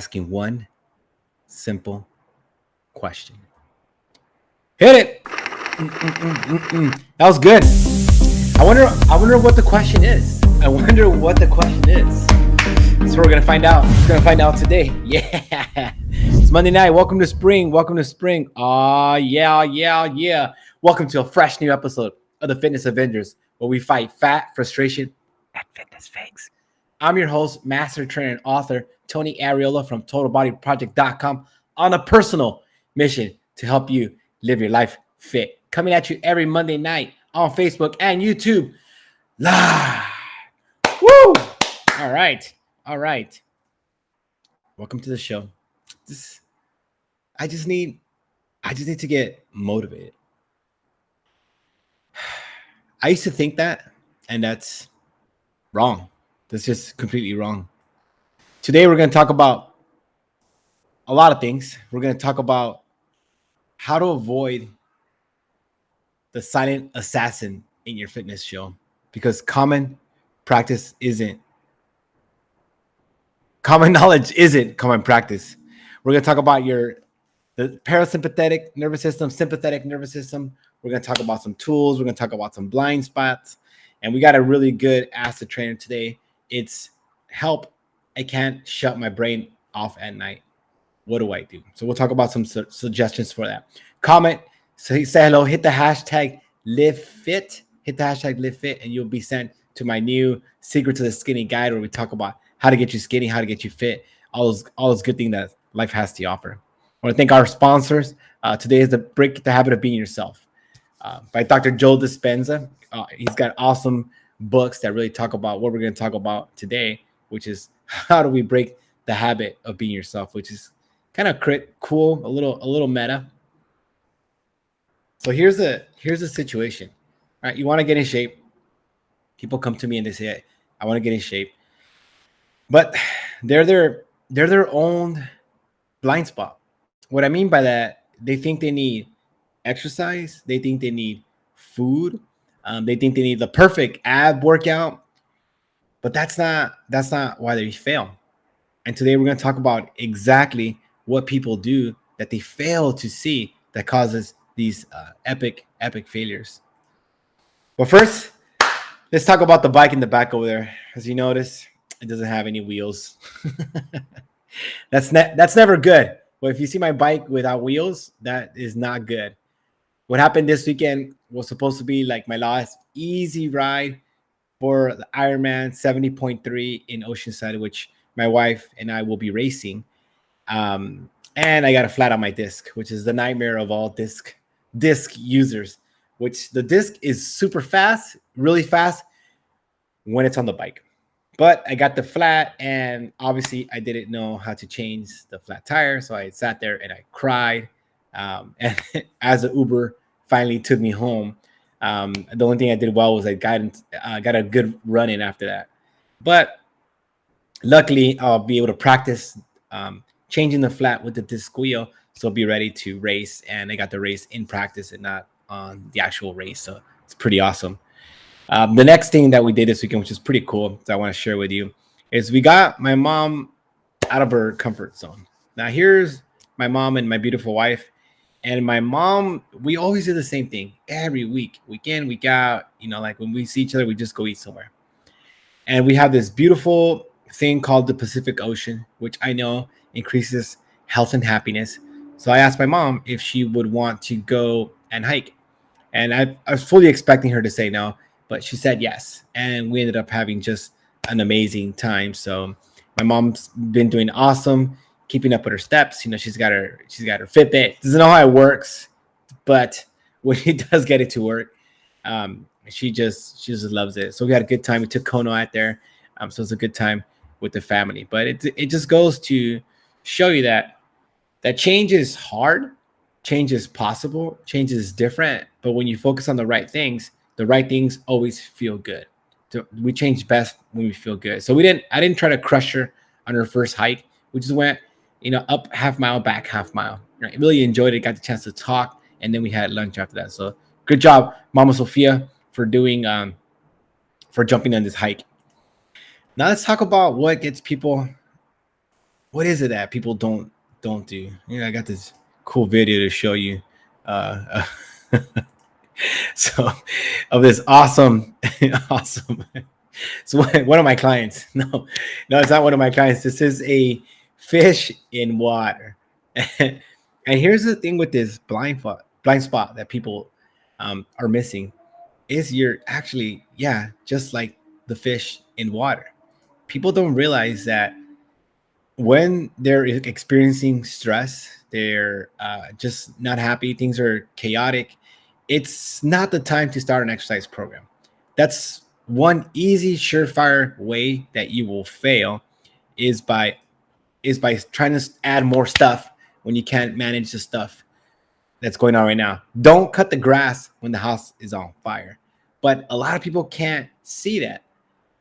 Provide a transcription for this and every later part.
asking one simple question. Hit it. That was good. I wonder what the question is. So we're gonna find out. We're gonna find out today. Yeah. It's Monday night. Welcome to spring. Yeah. Welcome to a fresh new episode of the Fitness Avengers, where we fight fat, frustration, and fitness fakes. I'm your host, master trainer and author, Tony Arreola from TotalBodyProject.com, on a personal mission to help you live your life fit. Coming at you every Monday night on Facebook and YouTube live. Woo! All right. Welcome to the show. I just need to get motivated. I used to think that, and that's wrong. That's just completely wrong. Today, we're going to talk about a lot of things. We're going to talk about how to avoid the silent assassin in your fitness show, because common knowledge isn't common practice. We're going to talk about the parasympathetic nervous system, sympathetic nervous system. We're going to talk about some tools. We're going to talk about some blind spots. And we got a really good acid trainer today. It's help. I can't shut my brain off at night. What do I do? So we'll talk about some suggestions for that. Comment, say hello, hit the hashtag LiveFit. And you'll be sent to my new Secret to the Skinny guide, where we talk about how to get you skinny, how to get you fit, all those good things that life has to offer. I want to thank our sponsors. Today is the Break the Habit of Being Yourself by Dr. Joe Dispenza. He's got awesome books that really talk about what we're going to talk about today, which is how do we break the habit of being yourself, which is kind of cool, a little meta. So here's the situation. All right, you want to get in shape. People come to me and they say, I want to get in shape. But they're their own blind spot. What I mean by that, they think they need exercise. They think they need food. They think they need the perfect ab workout. But that's not why they fail. And today we're going to talk about exactly what people do that they fail to see that causes these epic failures. But first, let's talk about the bike in the back over there. As you notice, it doesn't have any wheels. That's never good. But if you see my bike without wheels, that is not good. What happened this weekend was supposed to be like my last easy ride for the Ironman 70.3 in Oceanside, which my wife and I will be racing. And I got a flat on my disc, which is the nightmare of all disc users, which the disc is super fast, really fast when it's on the bike. But I got the flat, and obviously I didn't know how to change the flat tire. So I sat there and I cried. And as the Uber finally took me home, the only thing I did well was I got a good run in after that. But luckily, I'll be able to practice changing the flat with the disc wheel, so I'll be ready to race. And I got the race in practice and not on the actual race. So it's pretty awesome. The next thing that we did this weekend, which is pretty cool, that I want to share with you, is we got my mom out of her comfort zone. Now, here's my mom and my beautiful wife. And my mom, we always do the same thing every week, week in, week out. Like when we see each other, we just go eat somewhere. And we have this beautiful thing called the Pacific Ocean, which I know increases health and happiness. So I asked my mom if she would want to go and hike. And I was fully expecting her to say no, but she said yes. And we ended up having just an amazing time. So my mom's been doing awesome, keeping up with her steps. She's got her Fitbit. Doesn't know how it works, but when she does get it to work, she just loves it. So we had a good time. We took Kono out there. So it's a good time with the family. But it just goes to show you that change is hard, change is possible, change is different. But when you focus on the right things always feel good. So we change best when we feel good. So I didn't try to crush her on her first hike. We just went, up half mile, back half mile. I really enjoyed it. Got the chance to talk, and then we had lunch after that. So good job, Mama Sophia, for jumping on this hike. Now let's talk about what gets people what is it that people don't do? I got this cool video to show you. Uh, so of this awesome, awesome. So one of my clients, no, it's not one of my clients. This is a fish in water. And here's the thing with this blind spot that people are missing is you're actually, yeah, just like the fish in water. People don't realize that when they're experiencing stress, they're just not happy, things are chaotic, it's not the time to start an exercise program. That's one easy, surefire way that you will fail is by trying to add more stuff when you can't manage the stuff that's going on right now. Don't cut the grass when the house is on fire. But a lot of people can't see that.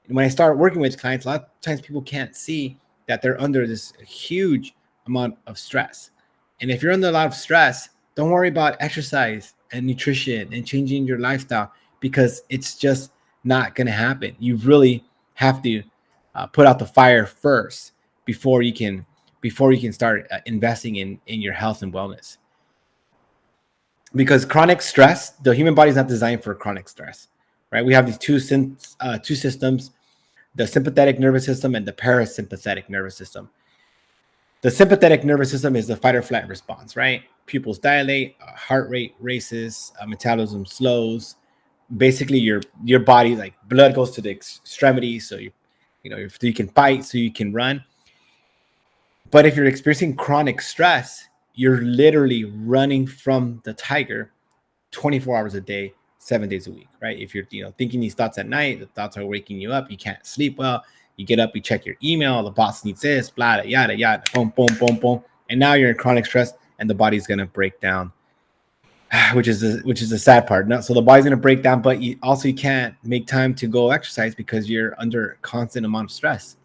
And when I start working with clients, a lot of times people can't see that they're under this huge amount of stress. And if you're under a lot of stress, don't worry about exercise and nutrition and changing your lifestyle because it's just not going to happen. You really have to put out the fire first before you can start investing in your health and wellness. Because chronic stress, the human body is not designed for chronic stress, right? We have these two systems, the sympathetic nervous system and the parasympathetic nervous system. The sympathetic nervous system is the fight or flight response, right? Pupils dilate, heart rate races, metabolism slows. Basically, your body, like blood goes to the extremities, so you can fight, so you can run. But if you're experiencing chronic stress, you're literally running from the tiger 24 hours a day, 7 days a week, right? If you're thinking these thoughts at night, the thoughts are waking you up, you can't sleep well, you get up, you check your email, the boss needs this, blah, yada, yada, boom, boom, boom, boom. And now you're in chronic stress and the body's going to break down, which is the sad part. So the body's going to break down, but you can't make time to go exercise because you're under constant amount of stress.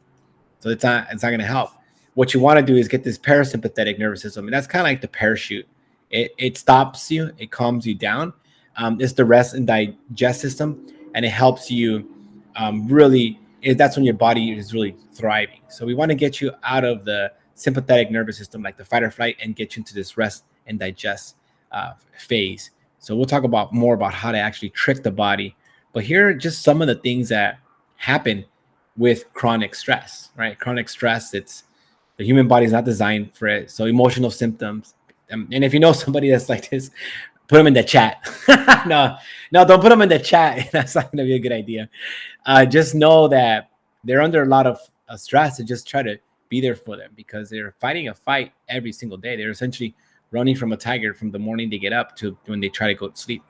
So it's not going to help. What you want to do is get this parasympathetic nervous system, and that's kind of like the parachute. It stops you, it calms you down. It's the rest and digest system, and it helps you really. That's when your body is really thriving. So we want to get you out of the sympathetic nervous system, like the fight or flight, and get you into this rest and digest phase. So we'll talk about more about how to actually trick the body. But here are just some of the things that happen with chronic stress, right? Chronic stress, it's the human body is not designed for it. So emotional symptoms. And if you know somebody that's like this, put them in the chat. no, don't put them in the chat. That's not going to be a good idea. Just know that they're under a lot of stress, and just try to be there for them because they're fighting a fight every single day. They're essentially running from a tiger from the morning they get up to when they try to go to sleep.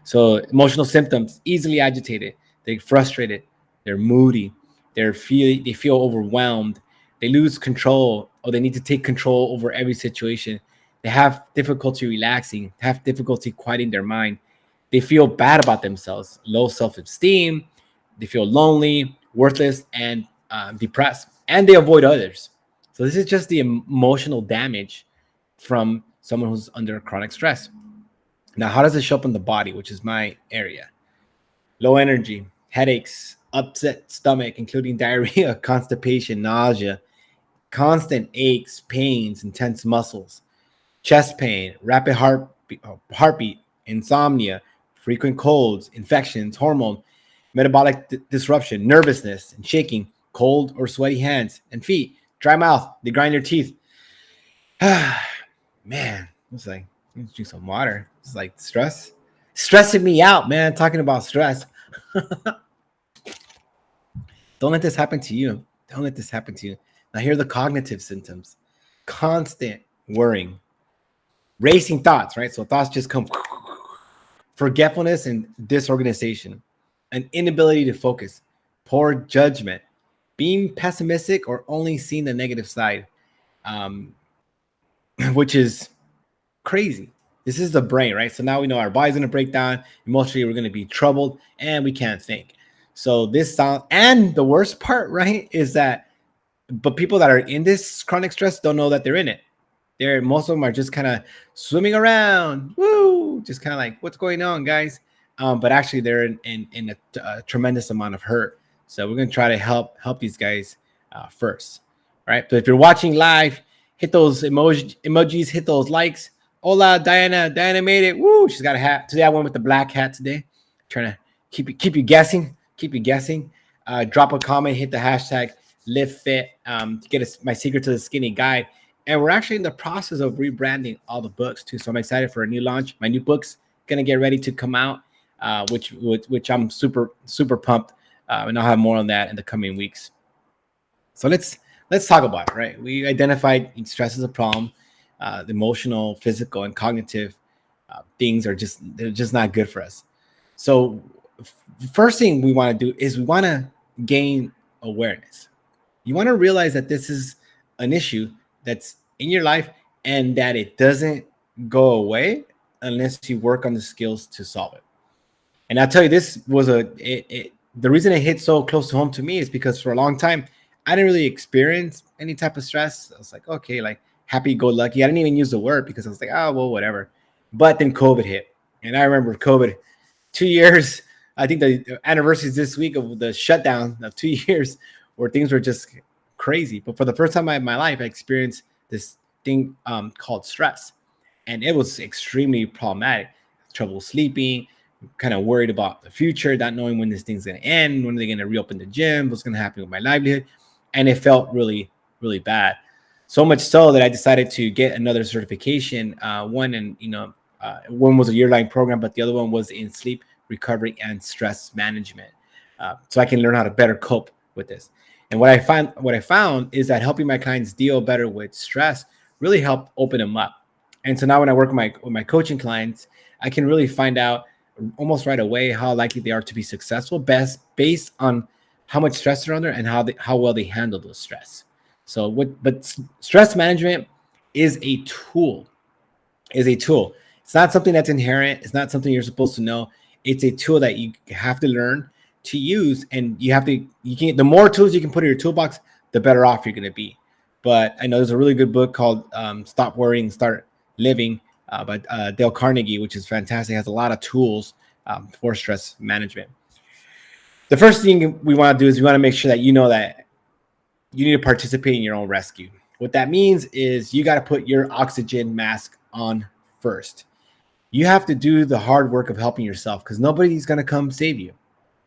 So emotional symptoms: easily agitated, they're frustrated, they're moody, they feel overwhelmed, they lose control, or they need to take control over every situation. They have difficulty relaxing, have difficulty quieting their mind. They feel bad about themselves, low self-esteem. They feel lonely, worthless, and depressed, and they avoid others. So this is just the emotional damage from someone who's under chronic stress. Now, how does it show up in the body, which is my area? Low energy, headaches, upset stomach, including diarrhea, constipation, nausea, constant aches, pains, intense muscles, chest pain, rapid heartbeat, insomnia, frequent colds, infections, hormone, metabolic disruption, nervousness and shaking, cold or sweaty hands and feet, dry mouth, they grind their teeth. Man, it's like, let's drink some water. It's like stressing me out, man. Talking about stress. Don't let this happen to you. Don't let this happen to you. Now, here are the cognitive symptoms: constant worrying, racing thoughts, right? So thoughts just come, forgetfulness and disorganization, an inability to focus, poor judgment, being pessimistic or only seeing the negative side, which is crazy. This is the brain, right? So now we know our body's going to break down. Emotionally, we're going to be troubled and we can't think. So this sound, and the worst part, right, is that, but people that are in this chronic stress don't know that they're in it. Most of them are just kind of swimming around, woo, just kind of like, what's going on, guys? But actually, they're in a tremendous amount of hurt. So we're going to try to help these guys first. right? So if you're watching live, hit those emojis, hit those likes. Hola, Diana. Diana made it. Woo! She's got a hat today. I went with the black hat today. Trying to keep you guessing. Keep you guessing. Drop a comment. Hit the hashtag Live Fit to get my secret to the skinny guide. And we're actually in the process of rebranding all the books too. So I'm excited for a new launch. My new book's gonna get ready to come out, which I'm super pumped. And I'll have more on that in the coming weeks. So let's talk about it, right? We identified stress as a problem. The emotional, physical, and cognitive things they're just not good for us. So first thing we want to do is we want to gain awareness. You want to realize that this is an issue that's in your life and that it doesn't go away unless you work on the skills to solve it. And I'll tell you, this was the reason it hit so close to home to me is because for a long time, I didn't really experience any type of stress. I was like, okay, like happy go lucky. I didn't even use the word because I was like, oh, well, whatever. But then COVID hit. And I remember COVID, 2 years. I think the anniversary is this week of the shutdown of 2 years where things were just crazy. But for the first time in my life, I experienced this thing called stress. And it was extremely problematic. Trouble sleeping, kind of worried about the future, not knowing when this thing's going to end, when they're going to reopen the gym, what's going to happen with my livelihood. And it felt really, really bad. So much so that I decided to get another certification. One was a year-long program, but the other one was in sleep recovery and stress management. So I can learn how to better cope with this. And what I found is that helping my clients deal better with stress really helped open them up. And so now when I work with my coaching clients, I can really find out almost right away how likely they are to be successful based on how much stress they're under and how well they handle those stress. So but stress management is a tool. It's not something that's inherent. It's not something you're supposed to know. It's a tool that you have to learn to use, and the more tools you can put in your toolbox, the better off you're going to be. But I know there's a really good book called Stop Worrying, Start Living by Dale Carnegie, which is fantastic. It has a lot of tools for stress management. The first thing we want to do is we want to make sure that you know that you need to participate in your own rescue. What that means is you got to put your oxygen mask on first. You have to do the hard work of helping yourself because nobody's going to come save you.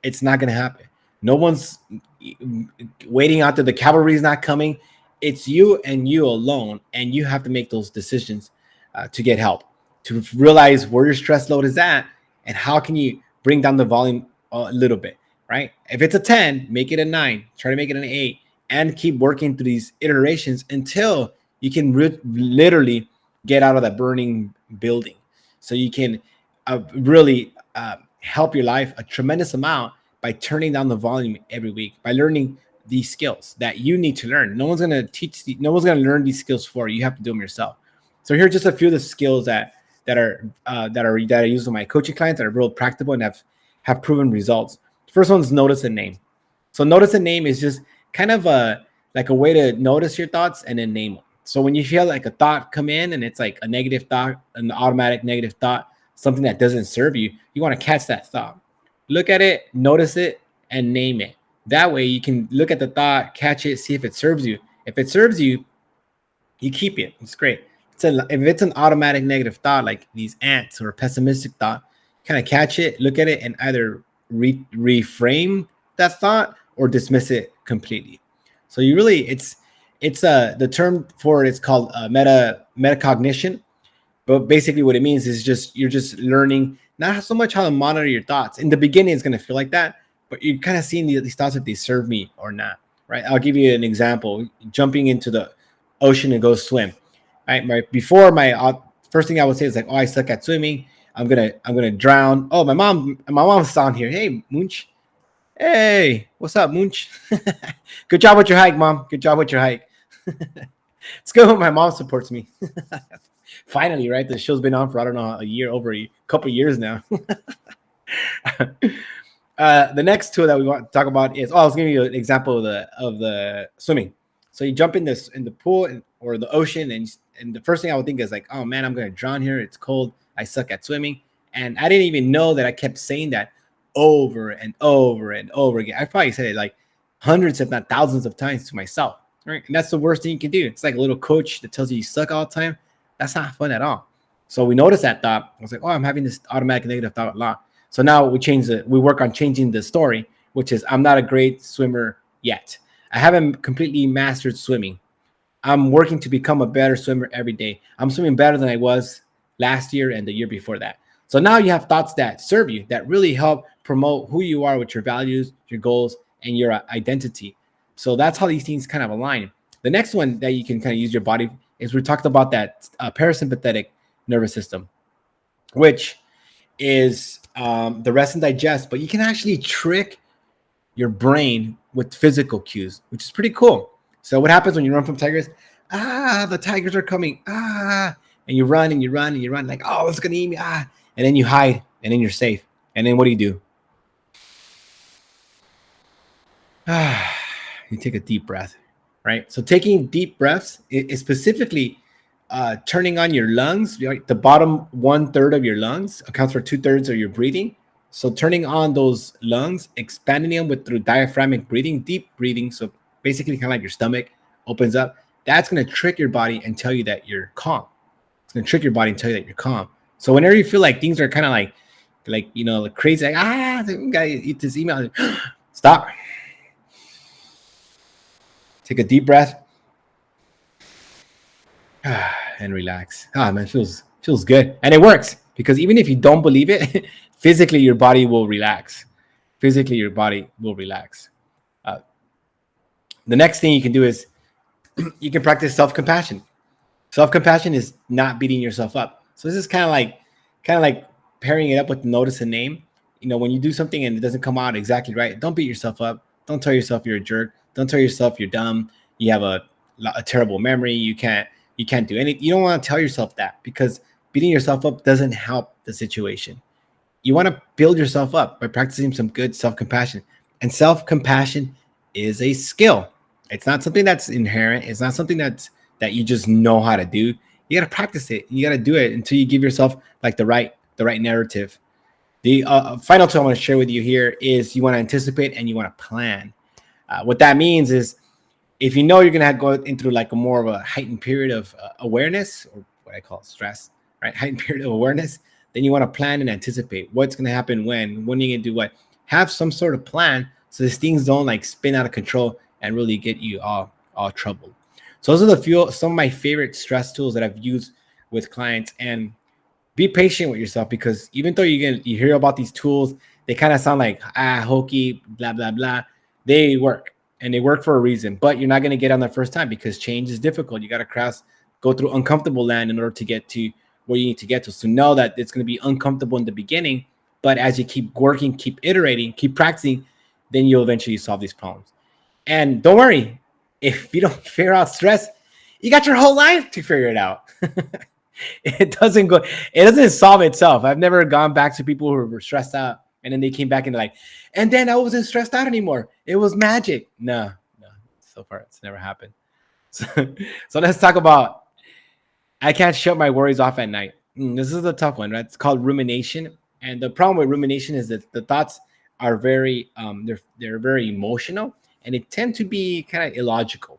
It's not going to happen. No one's waiting out there. The cavalry is not coming. It's you and you alone, and you have to make those decisions to get help, to realize where your stress load is at and how can you bring down the volume a little bit, right? If it's a 10, make it a 9. Try to make it an 8 and keep working through these iterations until you can literally get out of that burning building. So you can really help your life a tremendous amount by turning down the volume every week, by learning these skills that you need to learn. No one's going to learn these skills for you. You have to do them yourself. So here are just a few of the skills that I use with my coaching clients that are real practical and have proven results. The first one is notice a name. So notice a name is just kind of like a way to notice your thoughts and then name them. So when you feel like a thought come in and it's like a negative thought, an automatic negative thought, something that doesn't serve you, you want to catch that thought. Look at it, notice it, and name it. That way you can look at the thought, catch it, see if it serves you. If it serves you, you keep it. It's great. If it's an automatic negative thought, like these ants or a pessimistic thought, kind of catch it, look at it, and either reframe that thought or dismiss it completely. So you really, it's the term for it is called metacognition. But basically what it means is you're just learning not so much how to monitor your thoughts. In the beginning, it's going to feel like that, but you're kind of seeing these thoughts if they serve me or not, right? I'll give you an example. Jumping into the ocean and go swim. Right? First thing I would say is like, oh, I suck at swimming. I'm gonna drown. Oh, my mom's down here. Hey, Munch. Hey, what's up, Munch? Good job with your hike, Mom. Good job with your hike. It's good when my mom supports me. Finally, right? The show's been on for, I don't know, a couple years now. The next tool that we want to talk about is, I was giving you an example of the swimming. So you jump in the pool or the ocean, and the first thing I would think is like, oh man, I'm going to drown here. It's cold. I suck at swimming. And I didn't even know that I kept saying that over and over and over again. I probably said it like hundreds, if not thousands of times to myself. right? And that's the worst thing you can do. It's like a little coach that tells you suck all the time. That's not fun at all. So we noticed that thought. I was like, oh, I'm having this automatic negative thought a lot. So now we work on changing the story, which is I'm not a great swimmer yet. I haven't completely mastered swimming. I'm working to become a better swimmer every day. I'm swimming better than I was last year and the year before that. So now you have thoughts that serve you, that really help promote who you are with your values, your goals, and your identity. So that's how these things kind of align. The next one that you can kind of use your body is we talked about that parasympathetic nervous system, which is the rest and digest, but you can actually trick your brain with physical cues, which is pretty cool. So what happens when you run from tigers? The tigers are coming. And you run and you run and you run like, oh, it's going to eat me. And then you hide and then you're safe. And then what do? You take a deep breath, right? So taking deep breaths is specifically turning on your lungs. The bottom 1/3 of your lungs accounts for 2/3 of your breathing. So turning on those lungs, expanding them through diaphragmatic breathing, deep breathing. So basically kind of like your stomach opens up. That's going to trick your body and tell you that you're calm. It's going to trick your body and tell you that you're calm. So whenever you feel like things are kind of like crazy, like, I gotta eat this email. Stop. Take a deep breath. And relax. Man, feels good. And it works because even if you don't believe it, physically your body will relax. Physically your body will relax. The next thing you can do is you can practice self-compassion. Self-compassion is not beating yourself up. So this is kind of like pairing it up with notice and name. When you do something and it doesn't come out exactly right, don't beat yourself up. Don't tell yourself you're a jerk. Don't tell yourself you're dumb. You have a terrible memory. You can't do anything. You don't want to tell yourself that because beating yourself up doesn't help the situation. You want to build yourself up by practicing some good self-compassion. And self-compassion is a skill. It's not something that's inherent. It's not something that you just know how to do. You got to practice it. You got to do it until you give yourself like the right narrative. The final tool I want to share with you here is you want to anticipate and you want to plan. What that means is if you know you're going to go into like a more of a heightened period of awareness, or what I call stress, right? Heightened period of awareness, then you want to plan and anticipate what's going to happen when are you going to do what. Have some sort of plan so these things don't like spin out of control and really get you all troubled. So those are some of my favorite stress tools that I've used with clients. And be patient with yourself because even though you hear about these tools, they kind of sound like hokey, blah blah blah. They work and they work for a reason, but you're not going to get on the first time because change is difficult. You got to go through uncomfortable land in order to get to where you need to get to. So know that it's going to be uncomfortable in the beginning, but as you keep working, keep iterating, keep practicing, then you'll eventually solve these problems. And don't worry, if you don't figure out stress, you got your whole life to figure it out. It doesn't solve itself. I've never gone back to people who were stressed out and then they came back and they're like, and then I wasn't stressed out anymore. It was magic. No, so far it's never happened. So let's talk about, I can't shut my worries off at night. This is a tough one, right? It's called rumination. And the problem with rumination is that the thoughts are very, they're very emotional and they tend to be kind of illogical.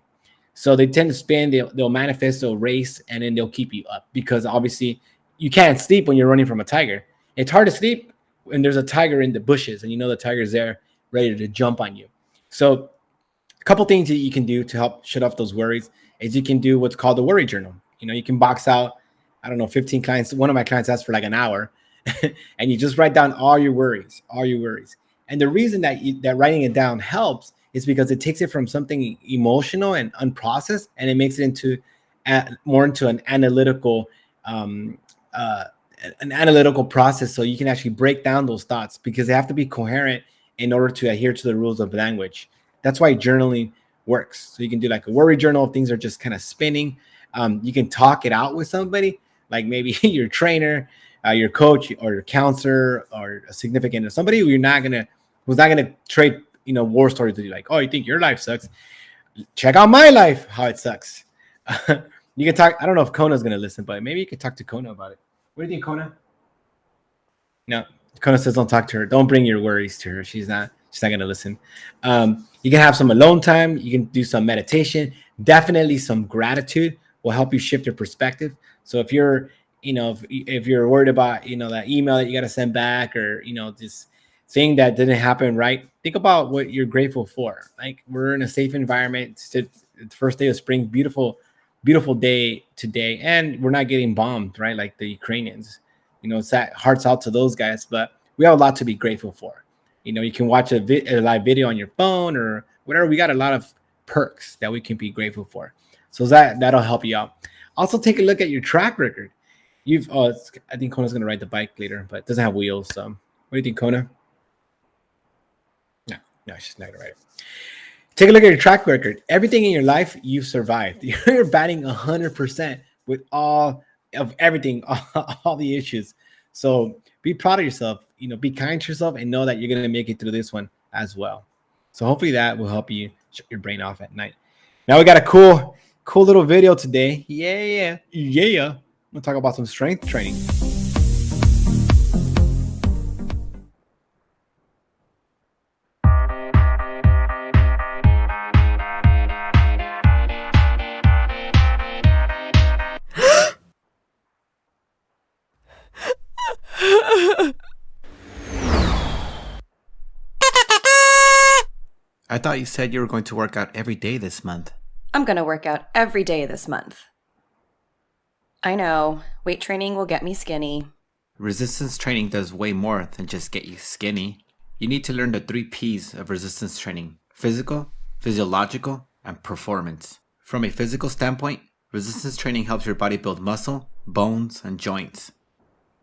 So they tend to spin, they'll manifest, they'll race, and then they'll keep you up because obviously you can't sleep when you're running from a tiger. It's hard to sleep when there's a tiger in the bushes and you know the tiger's there ready to jump on you. So a couple things that you can do to help shut off those worries is you can do what's called a worry journal. You can box out, 15 clients. One of my clients asked for like an hour and you just write down all your worries. And the reason that writing it down helps is because it takes it from something emotional and unprocessed, and it makes it into more into an analytical process. So you can actually break down those thoughts because they have to be coherent in order to adhere to the rules of language. That's why journaling works. So you can do like a worry journal if things are just kind of spinning. You can talk it out with somebody, like maybe your trainer, your coach, or your counselor, or a significant, or somebody who's not gonna trade war stories with you, like, oh, you think your life sucks? Check out my life, how it sucks. You can talk. I don't know if Kona's gonna listen, but maybe you could talk to Kona about it. What do you think, Kona? No, Kona says don't talk to her. Don't bring your worries to her. She's not gonna listen. You can have some alone time. You can do some meditation. Definitely some gratitude will help you shift your perspective. So if you're, if you're worried about, that email that you got to send back, or, this thing that didn't happen right, think about what you're grateful for. Like, we're in a safe environment. It's the first day of spring, beautiful day today, and we're not getting bombed, right? Like the Ukrainians. It's that hearts out to those guys, but we have a lot to be grateful for. You can watch a live video on your phone or whatever. We got a lot of perks that we can be grateful for. So that'll help you out. Also, take a look at your track record. I think Kona's going to ride the bike later, but it doesn't have wheels. So what do you think, Kona? No, she's not going to ride it. Take a look at your track record. Everything in your life, you've survived. You're batting 100% with all of everything, all the issues. So be proud of yourself. Be kind to yourself, and know that you're going to make it through this one as well. So hopefully that will help you shut your brain off at night. Now we got a cool little video today. Yeah. I'm going to talk about some strength training. I thought you said you were going to work out every day this month. I'm going to work out every day this month. I know, weight training will get me skinny. Resistance training does way more than just get you skinny. You need to learn the 3 P's of resistance training: physical, physiological, and performance. From a physical standpoint, resistance training helps your body build muscle, bones, and joints.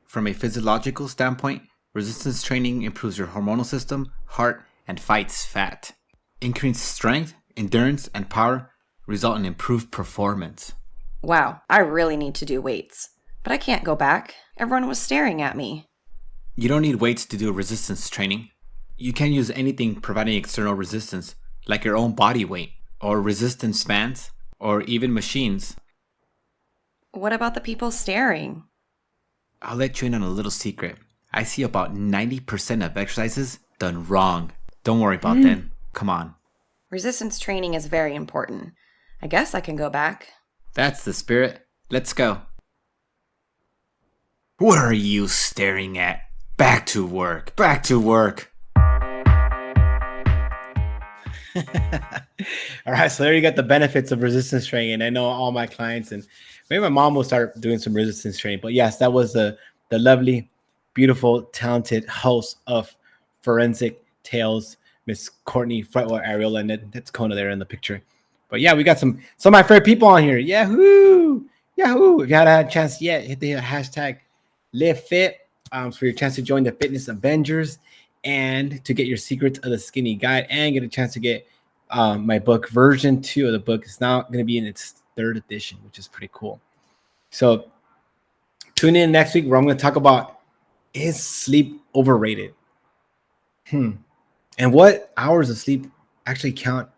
From a physiological standpoint, resistance training improves your hormonal system, heart, and fights fat. Increased strength, endurance, and power result in improved performance. Wow, I really need to do weights. But I can't go back. Everyone was staring at me. You don't need weights to do resistance training. You can use anything providing external resistance, like your own body weight, or resistance bands, or even machines. What about the people staring? I'll let you in on a little secret. I see about 90% of exercises done wrong. Don't worry about them. Come on. Resistance training is very important. I guess I can go back. That's the spirit. Let's go. What are you staring at? Back to work. Back to work. All right, so there you got the benefits of resistance training. And I know all my clients, and maybe my mom will start doing some resistance training. But yes, that was the lovely, beautiful, talented host of Forensic Tales, Miss Courtney Fretwell Arreola, and that's Kona there in the picture. But yeah, we got some of my favorite people on here. Yahoo! If you haven't had a chance yet, hit the hashtag LiveFit for your chance to join the Fitness Avengers, and to get your Secrets of the Skinny Guide, and get a chance to get my book. Version 2 of the book is now going to be in its 3rd edition, which is pretty cool. So tune in next week where I'm going to talk about, is sleep overrated? And what hours of sleep actually count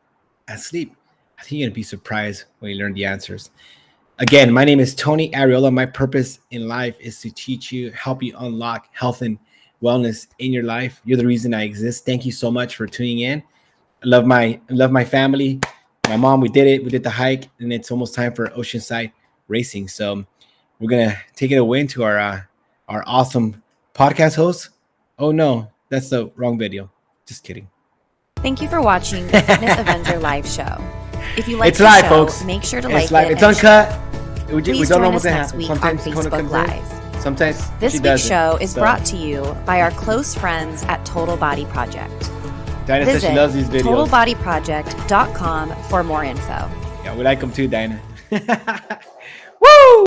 as sleep? I think you're going to be surprised when you learn the answers. Again, my name is Tony Arreola. My purpose in life is to teach you, help you unlock health and wellness in your life. You're the reason I exist. Thank you so much for tuning in. I love my family. My mom, we did it. We did the hike, and it's almost time for Oceanside Racing. So we're going to take it away into our awesome podcast host. Oh, no, that's the wrong video. Just kidding. Thank you for watching the Fitness Avenger live show. If you like it's the live, show, folks. Make sure to it's like live. it. It's uncut. We Please don't know join what's us going to next happen. week Sometimes on Kona Facebook comes Live. in. Sometimes This she week's doesn't. show is So, brought to you by our close friends at Total Body Project. Diana says Visit she loves these videos. TotalBodyProject.com for more info. Yeah, we like them too, Diana. Woo!